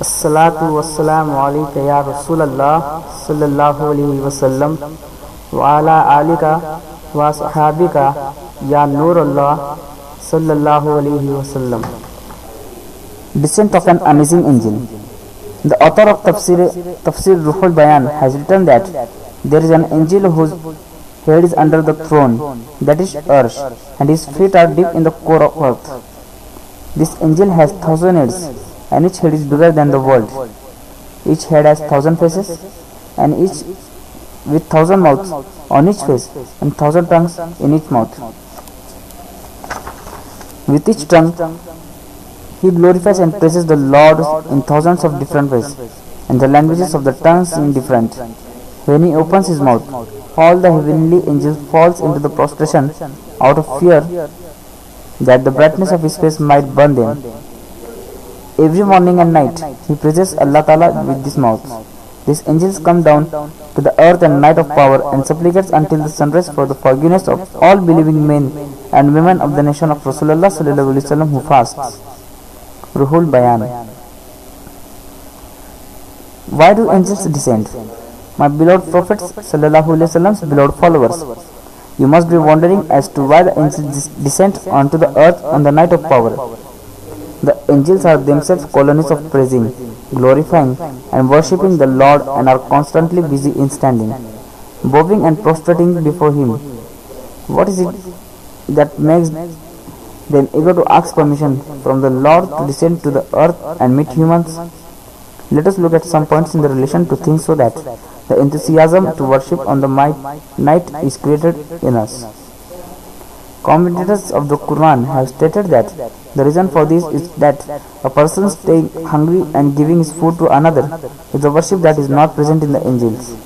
Assalatu wassalamu alayka ya Rasulallah sallallahu alayhi wa sallam wa ala alika wa sahabika ya Noorullah sallallahu alayhi wa sallam. Descent of an amazing angel. The author of Tafsir Ruhul Bayan has written that there is an angel whose head is under the throne, that is Arsh, and his feet are deep in the core of earth. This angel has 1,000 heads, and each head is bigger than the world. Each head has 1,000 faces, and each with 1,000 mouths on each face, and 1,000 tongues in each mouth. With each tongue, he glorifies and praises the Lord in thousands of different ways, and the languages of the tongues in different. When he opens his mouth, all the heavenly angels falls into the prostration out of fear that the brightness of his face might burn them. Every morning and night he praises Allah Ta'ala with this mouth. These angels come down to the earth and night of power and supplicates until the sunrise for the forgiveness of all believing men and women of the nation of Rasulullah sallallahu alaihi wasallam who fasts. Ruhul Bayan. Why do angels descend? My beloved prophets sallallahu alaihi wasallam's beloved followers, you must be wondering as to why the angels descend onto the earth on the night of power. The angels are themselves colonies of praising, glorifying and worshipping the Lord and are constantly busy in standing, bowing and prostrating before Him. What is it that makes them eager to ask permission from the Lord to descend to the earth and meet humans? Let us look at some points in the relation to things so that the enthusiasm to worship on the night is created in us. Commentators of the Quran have stated that the reason for this is that a person staying hungry and giving his food to another is a worship that is not present in the angels.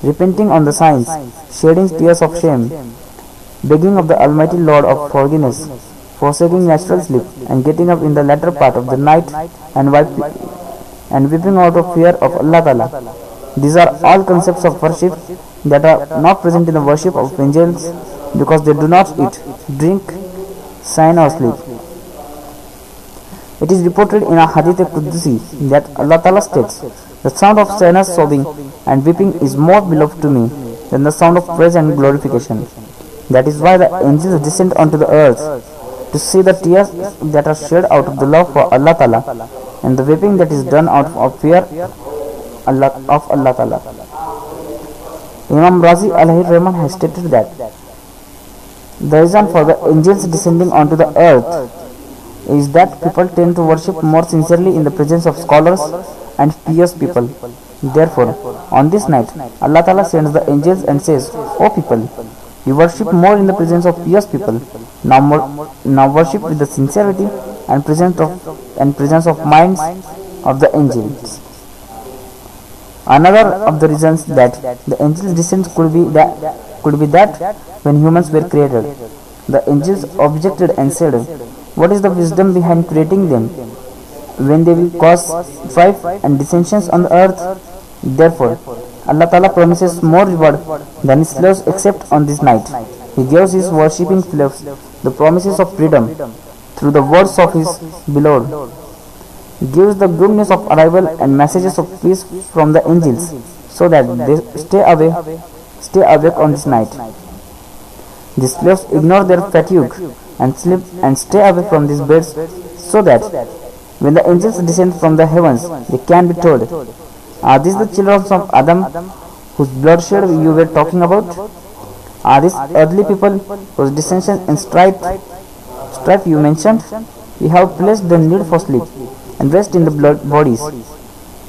Repenting on the signs, shedding tears of shame, begging of the Almighty Lord of forgiveness, forsaking natural sleep, and getting up in the latter part of the night and weeping out of fear of Allah Ta'ala. These are all concepts of worship that are not present in the worship of angels because they do not eat, drink, sign or sleep. It is reported in a Hadith Qudusi that Allah Ta'ala states, the sound of sinners sobbing and weeping is more beloved to me than the sound of praise and glorification. That is why the angels descend onto the earth to see the tears that are shed out of the love for Allah Ta'ala and the weeping that is done out of fear of Allah Ta'ala. Imam Razi Alayhi Rahman has stated that the reason for the angels descending onto the earth is that people tend to worship more sincerely in the presence of scholars and pious people. Therefore, on this night, Allah Ta'ala sends the angels and says, O people, you worship more in the presence of pious people. Now worship with the sincerity and presence of minds of the angels. Another of the reasons that the angels' descent could be that when humans were created, the angels objected and said, what is the wisdom behind creating them when they will cause strife and dissensions on the earth? Therefore, Allah Ta'ala promises more reward than His slaves except on this night. He gives His worshipping slaves the promises of freedom through the words of His beloved, gives the goodness of arrival and messages of peace from the angels so that they stay awake on this night. The slaves ignore their fatigue and sleep and stay away from these beds so that when the angels descend from the heavens, they can be told, are these the children of Adam whose bloodshed you were talking about? Are these earthly people whose dissension and strife you mentioned? We have placed the need for sleep and rest in the bodies,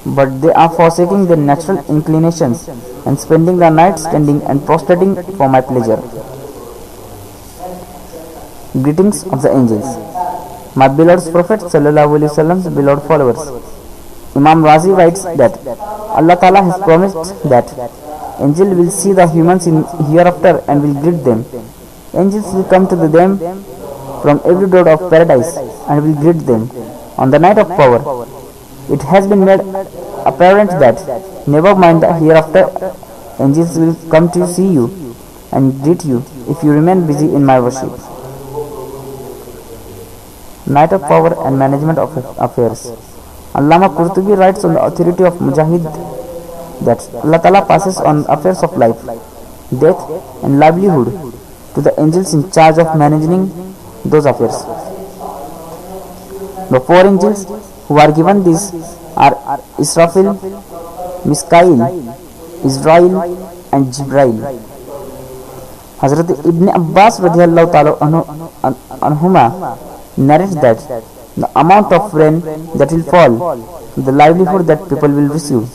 but they are forsaking their natural inclinations and spending the night standing and prostrating for my pleasure. Greetings of the angels. My beloved Prophet sallallahu alaihi wasallam's beloved followers. Imam Razi writes that Allah Ta'ala has promised that angels will see the humans in hereafter and will greet them. Angels will come to them from every door of paradise and will greet them. On the night of power, it has been made apparent that never mind the hereafter, angels will come to see you and greet you if you remain busy in my worship. Night of power and management of affairs. Allama Qurtubi writes on the authority of Mujahid that Allah Ta'ala passes on affairs of life, death and livelihood to the angels in charge of managing those affairs. The four angels who are given this are Israfil, Mikail, Israel and Jibrail. Hazrat Ibn Abbas RadhiyAllahu Anhuma narrates that the amount of rain that will fall, the livelihood that people will receive,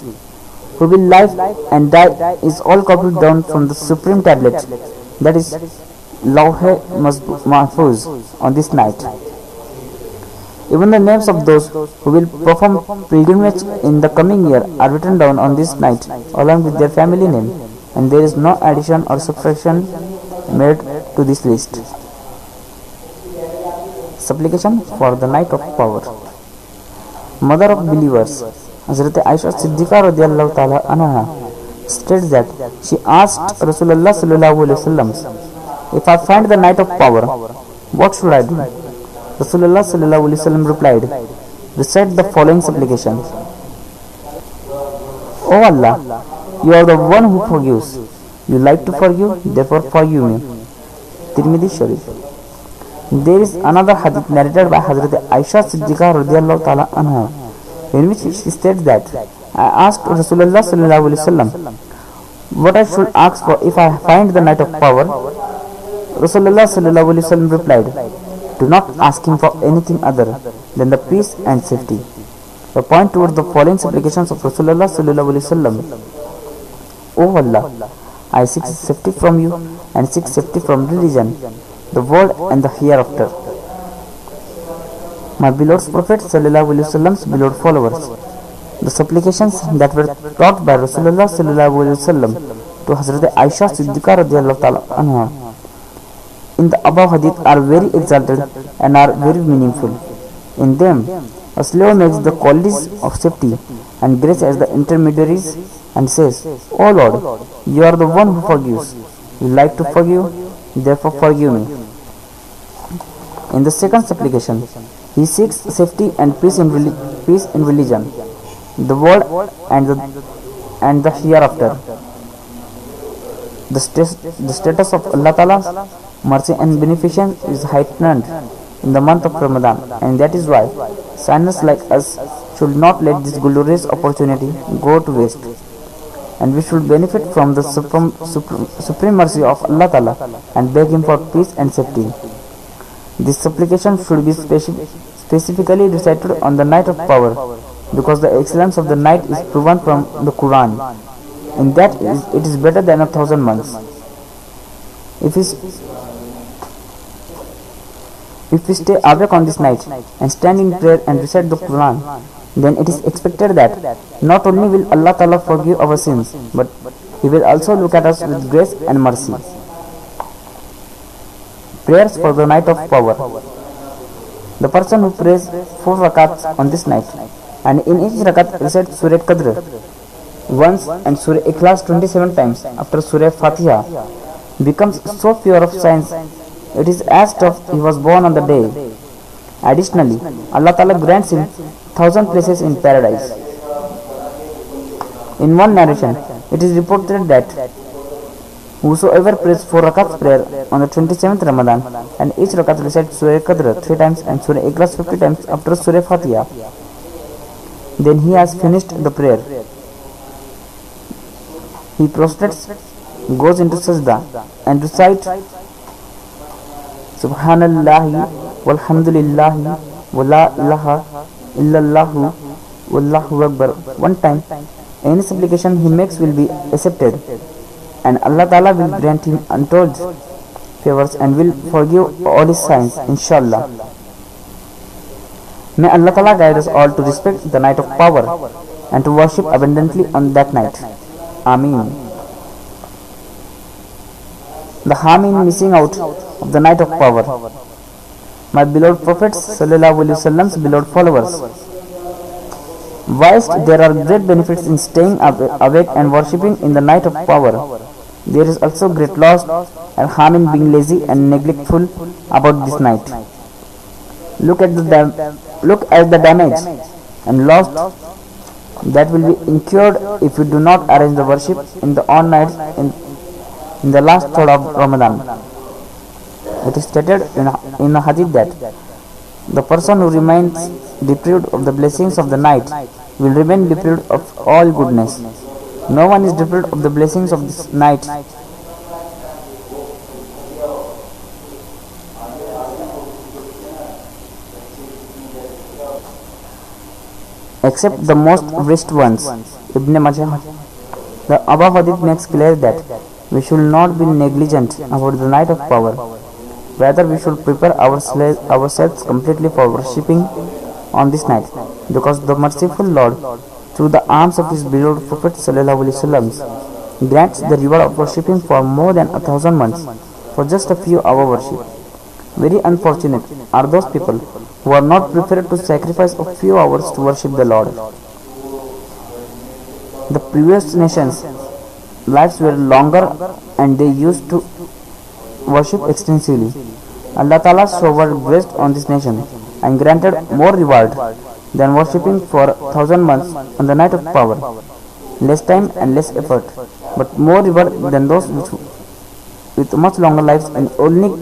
who will live and die, is all copied down from the supreme tablet, that is Lawh Mahfuz, on this night. Even the names of those who will perform pilgrimage in the coming year are written down on this night along with their family name, and there is no addition or subtraction made to this list. Supplication for the night of power. Mother of believers, Hazrat Aisha Siddiqa RadhiyAllahu Ta'ala Anha states that she asked Rasulullah Sallallahu Alaihi Wasallam, if I find the night of power, what should I do? Rasulullah Sallallahu Alaihi Wasallam replied, recite the following supplication. O Allah, you are the one who forgives. You like to forgive, therefore forgive me. Tirmidhi Sharif. There is another hadith narrated by Hazrat Aisha Siddiqa RadhiyAllahu Ta'ala Anha, in which she states that I asked Rasulullah Sallallahu Alaihi Wasallam what I should ask for if I find the night of power. Rasulullah Sallallahu Alaihi Wasallam replied, do not ask him for anything other than the peace and safety. The point towards the following supplications of Rasulullah Sallallahu Alaihi Wasallam. O Allah, I seek safety from you and seek safety from religion, the world and the hereafter. My beloved Prophet Sallallahu Alaihi Wasallam's beloved followers, the supplications that were taught by Rasulullah Sallallahu Alaihi Wasallam to Hazrat Aisha Siddiqa Radhiyallahu Ta'ala Anha in the above hadith are very exalted and are very meaningful. In them, a slave makes the qualities of safety and grace as the intermediaries and says, O Lord, you are the one who forgives. You like to forgive, therefore forgive me. In the second supplication, he seeks safety and peace in religion, the world and the hereafter. The status of Allah Ta'ala's mercy and beneficence is heightened in the month of Ramadan, and that is why sinners like us should not let this glorious opportunity go to waste, and we should benefit from the supreme mercy of Allah Ta'ala and beg Him for peace and safety. This supplication should be specifically recited on the night of power, because the excellence of the night is proven from the Quran. In that it is better than 1,000 months. If we stay awake on this night and stand in prayer and recite the Quran, then it is expected that not only will Allah Ta'ala forgive our sins, but He will also look at us with grace and mercy. Prayers for the night of power. The person who prays 4 rakats on this night and in each rakat recites Surah Qadr once and Surah Ikhlas 27 times after Surah Fatiha becomes so pure of sins, it is as if he was born on the day. Additionally, Allah Ta'ala grants him 1,000 places in paradise. In one narration, it is reported that whosoever prays 4 rakats prayer on the 27th Ramadan and each rakat recites Surah Qadr 3 times and Surah Ikhlas 50 times after Surah Fatiha, then he has finished the prayer. He prostrates, goes into sajda and recites Subhanallah walhamdulillah wa la ilaha illallah wallahu akbar 1 time. Any supplication he makes will be accepted, and Allah Ta'ala will grant him untold favors and will forgive all his sins, inshallah. May Allah Ta'ala guide us all to respect the night of power and to worship abundantly on that night. Ameen. The harm in missing out of the night of power. My beloved Prophets Sallallahu Alaihi Wasallam's beloved followers, whilst there are great benefits in staying awake and worshipping in the night of power, there is also great loss and harm in being lazy and neglectful about this night. Look at the damage and loss that will be incurred if you do not arrange the worship in the on nights in the last third of Ramadan. It is stated in a hadith that the person who remains deprived of the blessings of the night will remain deprived of all goodness. No one is deprived of the blessings of this night except the most wished ones. Ibn Majah. The above hadith makes clear that we should not be negligent about the night of power. Rather, we should prepare ourselves completely for worshipping on this night, because the merciful Lord, through the arms of His beloved Prophet ﷺ, grants the reward of worshipping for more than 1,000 months for just a few hours worship. Very unfortunate are those people who are not prepared to sacrifice a few hours to worship the Lord. The previous nations' lives were longer and they used to worship extensively. Allah Ta'ala showered grace on this nation and granted more reward than worshipping for 1,000 months on the night of power. Less time and less effort, but more reward than those with much longer lives, and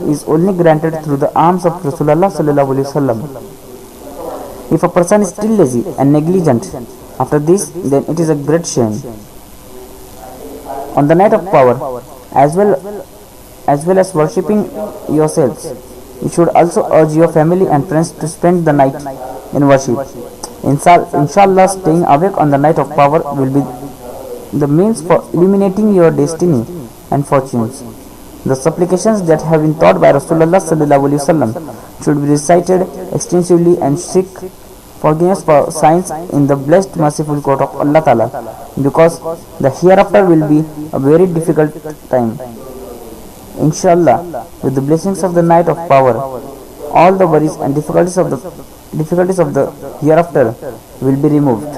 is only granted through the arms of Rasulullah sallallahu alaihi wasallam. If a person is still lazy and negligent after this, then it is a great shame. On the night of power, as well as worshipping yourselves, you should also urge your family and friends to spend the night in worship. Inshallah, staying awake on the night of power will be the means for illuminating your destiny and fortunes. The supplications that have been taught by Rasulullah sallallahu alaihi wasallam should be recited extensively and seek forgiveness for sins in the blessed merciful court of Allah Ta'ala, because the hereafter will be a very difficult time. Inshallah, with the blessings of the night of power, all the worries and difficulties of the hereafter will be removed.